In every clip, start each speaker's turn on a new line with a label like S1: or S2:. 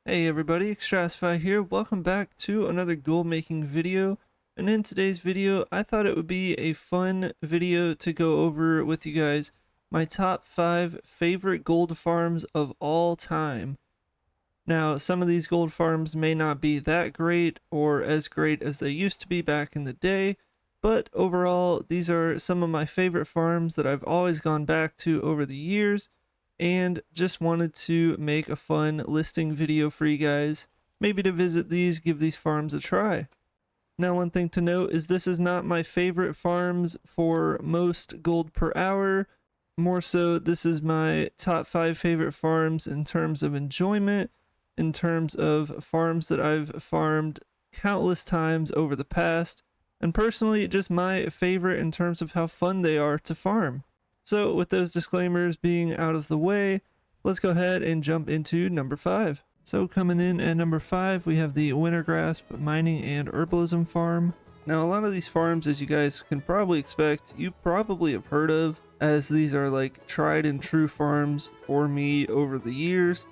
S1: Hey everybody, Extrasify here. Welcome back to another gold making video. And in today's video, I thought it would be a fun video to go over with you guys my top 5 favorite gold farms of all time. Now, some of these gold farms may not be that great or as great as they used to be back in the day, but overall, these are some of my favorite farms that I've always gone back to over the years, and just wanted to make a fun listing video for you guys, maybe to visit these, give these farms a try. Now, one thing to note is this is not my favorite farms for most gold per hour. More so, this is my top 5 favorite farms in terms of enjoyment, in terms of farms that I've farmed countless times over the past, and personally, just my favorite in terms of how fun they are to farm. So with those disclaimers being out of the way, let's go ahead and jump into number 5. So coming in at number 5, we have the Wintergrasp Mining and Herbalism Farm. Now, a lot of these farms, as you guys can probably expect, you probably have heard of, as these are like tried and true farms for me over the years.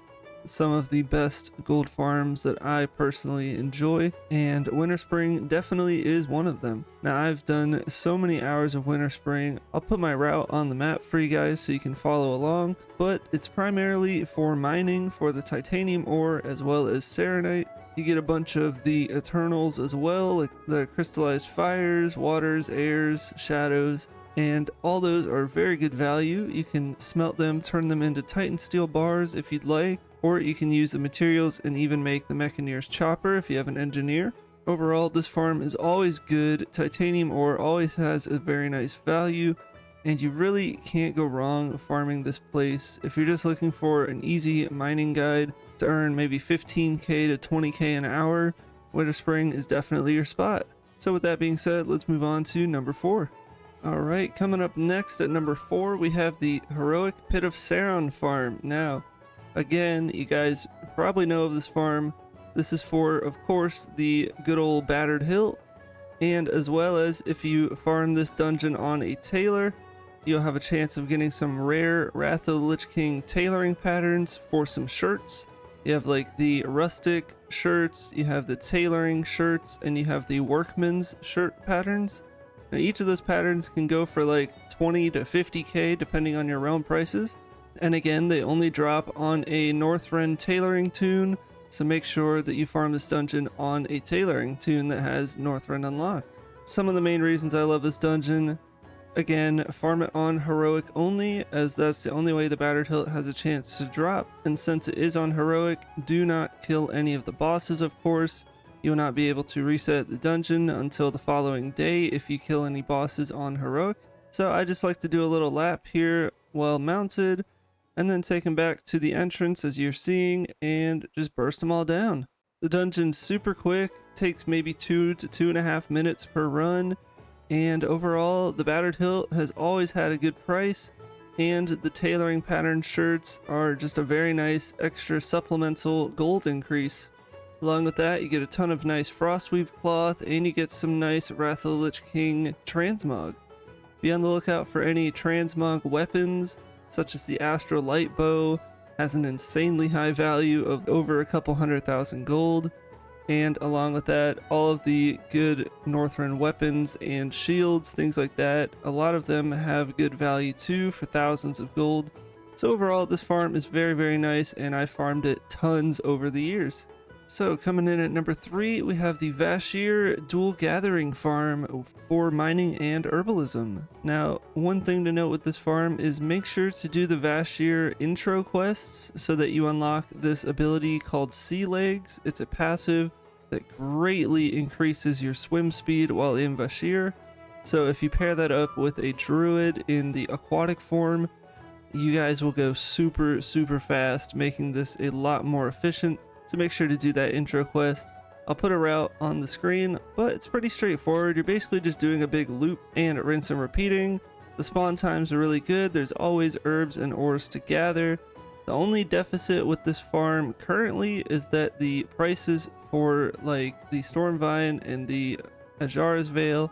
S1: Some of the best gold farms that I personally enjoy, and Winterspring definitely is one of them. Now, I've done so many hours of Winterspring. I'll put my route on the map for you guys so you can follow along, but it's primarily for mining for the titanium ore as well as Saronite. You get a bunch of the Eternals as well, like the crystallized fires, waters, airs, shadows, and all those are very good value. You can smelt them, turn them into Titan steel bars if you'd like, or you can use the materials and even make the Mechaneer's chopper if you have an engineer. Overall, this farm is always good. Titanium ore always has a very nice value, and you really can't go wrong farming this place. If you're just looking for an easy mining guide to earn maybe 15k to 20k an hour, Winterspring is definitely your spot. So with that being said, let's move on to number 4. Alright, coming up next at number 4, we have the heroic Pit of Saron farm. Now, again, you guys probably know of this farm. This is for, of course, the good old battered hilt, and as well as if you farm this dungeon on a tailor, you'll have a chance of getting some rare Wrath of the Lich King tailoring patterns for some shirts. You have like the rustic shirts, you have the tailoring shirts, and you have the workman's shirt patterns. Now, each of those patterns can go for like 20 to 50k depending on your realm prices. And again, they only drop on a Northrend tailoring tune, so make sure that you farm this dungeon on a tailoring tune that has Northrend unlocked. Some of the main reasons I love this dungeon: again, farm it on heroic only, as that's the only way the battered hilt has a chance to drop, and since it is on heroic, do not kill any of the bosses, of course. You will not be able to reset the dungeon until the following day if you kill any bosses on heroic. So I just like to do a little lap here while mounted, and then take them back to the entrance as you're seeing, and just burst them all down. The dungeon's super quick, takes maybe 2 to 2.5 minutes per run, and overall the battered hilt has always had a good price, and the tailoring pattern shirts are just a very nice extra supplemental gold increase. Along with that, you get a ton of nice frostweave cloth, and you get some nice Wrath of the Lich King transmog. Be on the lookout for any transmog weapons, such as the Astral Light Bow, has an insanely high value of over a couple 100,000 gold, and along with that, all of the good Northrend weapons and shields, things like that, a lot of them have good value too for thousands of gold. So overall, this farm is very, very nice, and I farmed it tons over the years. So coming in at number 3, we have the Vashir Dual Gathering Farm for mining and herbalism. Now, one thing to note with this farm is make sure to do the Vashir intro quests so that you unlock this ability called Sea Legs. It's a passive that greatly increases your swim speed while in Vashir. So if you pair that up with a druid in the aquatic form, you guys will go super, super fast, making this a lot more efficient. So make sure to do that intro quest. I'll put a route on the screen, but it's pretty straightforward. You're basically just doing a big loop and rinse and repeating. The spawn times are really good. There's always herbs and ores to gather. The only deficit with this farm currently is that the prices for like the Stormvine and the Ajara's Veil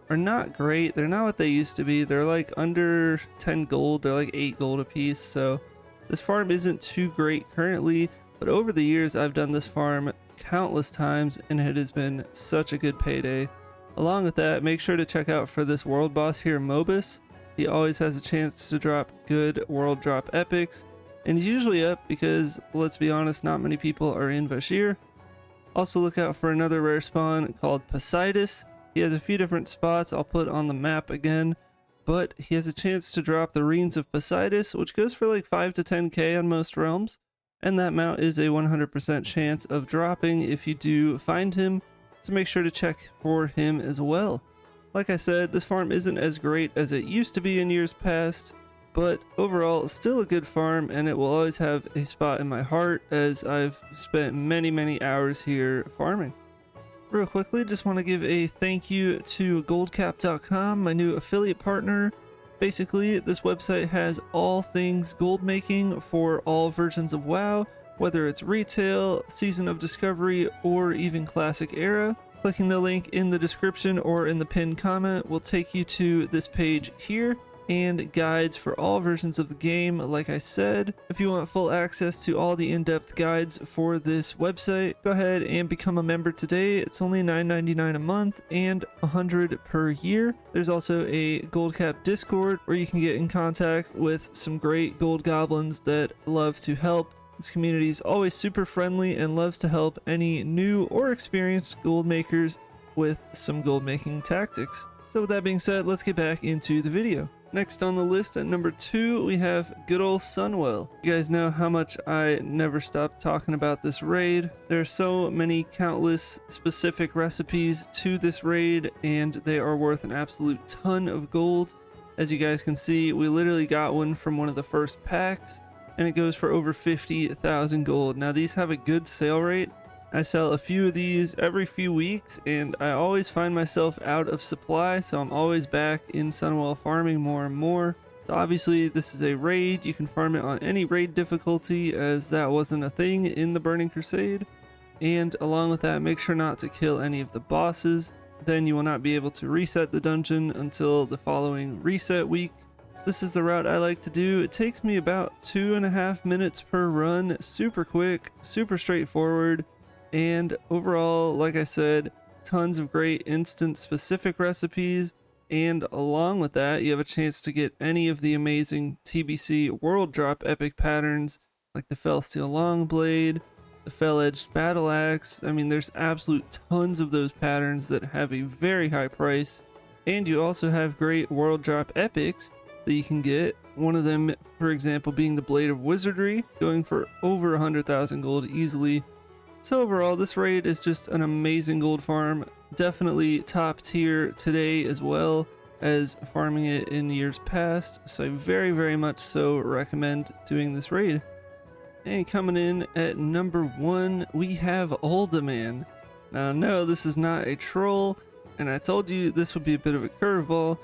S1: are not great. They're not what they used to be. They're like under 10 gold. They're like 8 gold a piece. So this farm isn't too great currently, But over the years, I've done this farm countless times, and it has been such a good payday. Along with that, make sure to check out for this world boss here, Mobus. He always has a chance to drop good world drop epics, and he's usually up because, let's be honest, not many people are in Vashir. Also look out for another rare spawn called Poseidus. He has a few different spots I'll put on the map again, but he has a chance to drop the Reins of Poseidus, which goes for like 5 to 10k on most realms, and that mount is a 100% chance of dropping if you do find him, so make sure to check for him as well. Like I said, this farm isn't as great as it used to be in years past, but overall still a good farm, and it will always have a spot in my heart as I've spent many hours here farming. Real quickly, just want to give a thank you to goldcap.com, my new affiliate partner. Basically, this website has all things gold making for all versions of WoW, whether it's retail, Season of Discovery, or even Classic Era. Clicking the link in the description or in the pinned comment will take you to this page here, and guides for all versions of the game. Like I said, if you want full access to all the in-depth guides for this website, go ahead and become a member today. It's only $9.99 a month and $100 per year. There's also a Goldcap Discord where you can get in contact with some great gold goblins that love to help. This community is always super friendly and loves to help any new or experienced gold makers with some gold making tactics. So with that being said, let's get back into the video. Next on the list at number 2, we have good old Sunwell. You guys know how much I never stop talking about this raid. There are so many countless specific recipes to this raid, and they are worth an absolute ton of gold. As you guys can see, we literally got one from one of the first packs, and it goes for over 50,000 gold. Now these have a good sale rate. I sell a few of these every few weeks, and I always find myself out of supply, so I'm always back in Sunwell farming more and more. So obviously this is a raid. You can farm it on any raid difficulty, as that wasn't a thing in the Burning Crusade. And along with that, make sure not to kill any of the bosses. Then you will not be able to reset the dungeon until the following reset week. This is the route I like to do. It takes me about 2.5 minutes per run. Super quick, super straightforward. And overall, like I said, tons of great instant specific recipes, and along with that you have a chance to get any of the amazing TBC world drop epic patterns like the Fell Steel Longblade, the Fell Edged Battle Axe. I mean, there's absolute tons of those patterns that have a very high price, and you also have great world drop epics that you can get. One of them, for example, being the Blade of Wizardry, going for over 100,000 gold easily. So overall, this raid is just an amazing gold farm, definitely top tier today as well as farming it in years past, so I very much so recommend doing this raid. And coming in at number 1, we have Uldaman. Now no, this is not a troll, and I told you this would be a bit of a curveball,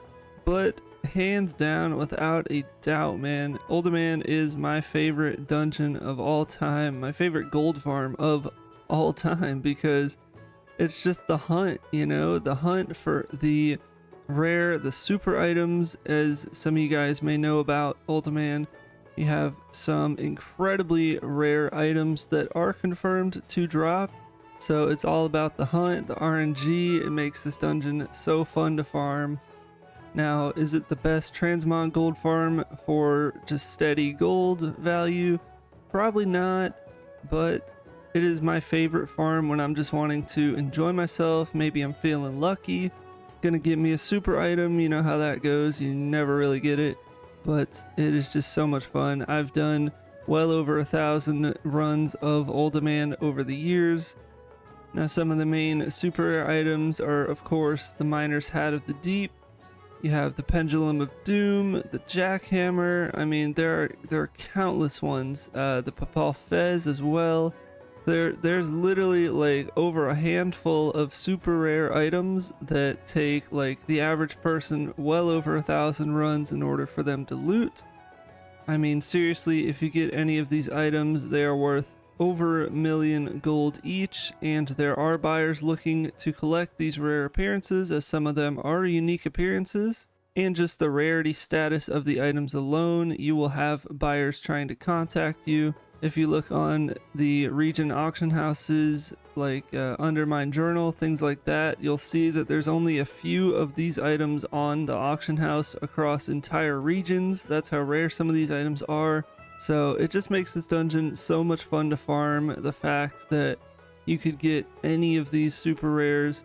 S1: but hands down, without a doubt, man, Uldaman is my favorite dungeon of all time, my favorite gold farm of all time, because it's just the hunt, you know, the hunt for the rare, the super items. As some of you guys may know about Uldaman, you have some incredibly rare items that are confirmed to drop, so it's all about the hunt, the RNG. It makes this dungeon so fun to farm. Now, is it the best transmog gold farm for just steady gold value? Probably not, but it is my favorite farm when I'm just wanting to enjoy myself. Maybe I'm feeling lucky, gonna get me a super item. You know how that goes, you never really get it, but it is just so much fun. I've done well over 1,000 runs of Uldaman over the years. Now, some of the main super rare items are, of course, the Miner's Hat of the Deep. You have the Pendulum of Doom, the Jackhammer. I mean, there are countless ones. The Papal Fez as well. There's literally like over a handful of super rare items that take like the average person well over 1,000 runs in order for them to loot. I mean, seriously, if you get any of these items, they are worth over 1 million gold each, and there are buyers looking to collect these rare appearances, as some of them are unique appearances. And just the rarity status of the items alone, you will have buyers trying to contact you. If you look on the region auction houses like Undermine Journal, things like that, you'll see that there's only a few of these items on the auction house across entire regions. That's how rare some of these items are. So it just makes this dungeon so much fun to farm. The fact that you could get any of these super rares,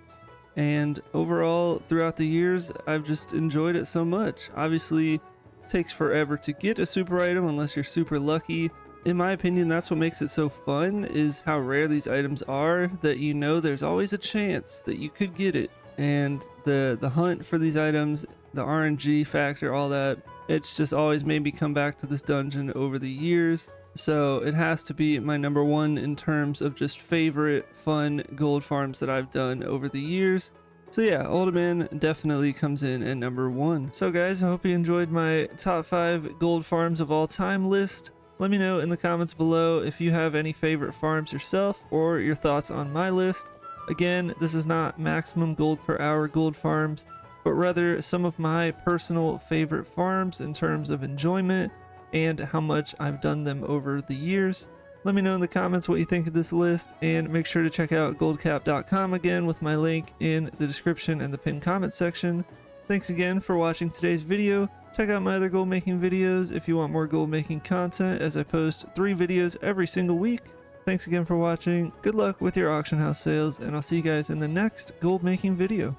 S1: and overall throughout the years I've just enjoyed it so much. Obviously it takes forever to get a super item unless you're super lucky. In my opinion, that's what makes it so fun, is how rare these items are, that you know there's always a chance that you could get it. And the hunt for these items, the RNG factor, all that, it's just always made me come back to this dungeon over the years. So it has to be my number one in terms of just favorite fun gold farms that I've done over the years. So yeah, Ultiman definitely comes in at number one. So guys, I hope you enjoyed my top 5 gold farms of all time list. Let me know in the comments below if you have any favorite farms yourself or your thoughts on my list. Again, this is not maximum gold per hour gold farms, but rather some of my personal favorite farms in terms of enjoyment and how much I've done them over the years. Let me know in the comments what you think of this list, and make sure to check out goldcap.com again with my link in the description and the pinned comment section. Thanks again for watching today's video. Check out my other gold making videos if you want more gold making content, as I post 3 videos every single week. Thanks again for watching. Good luck with your auction house sales, and I'll see you guys in the next gold making video.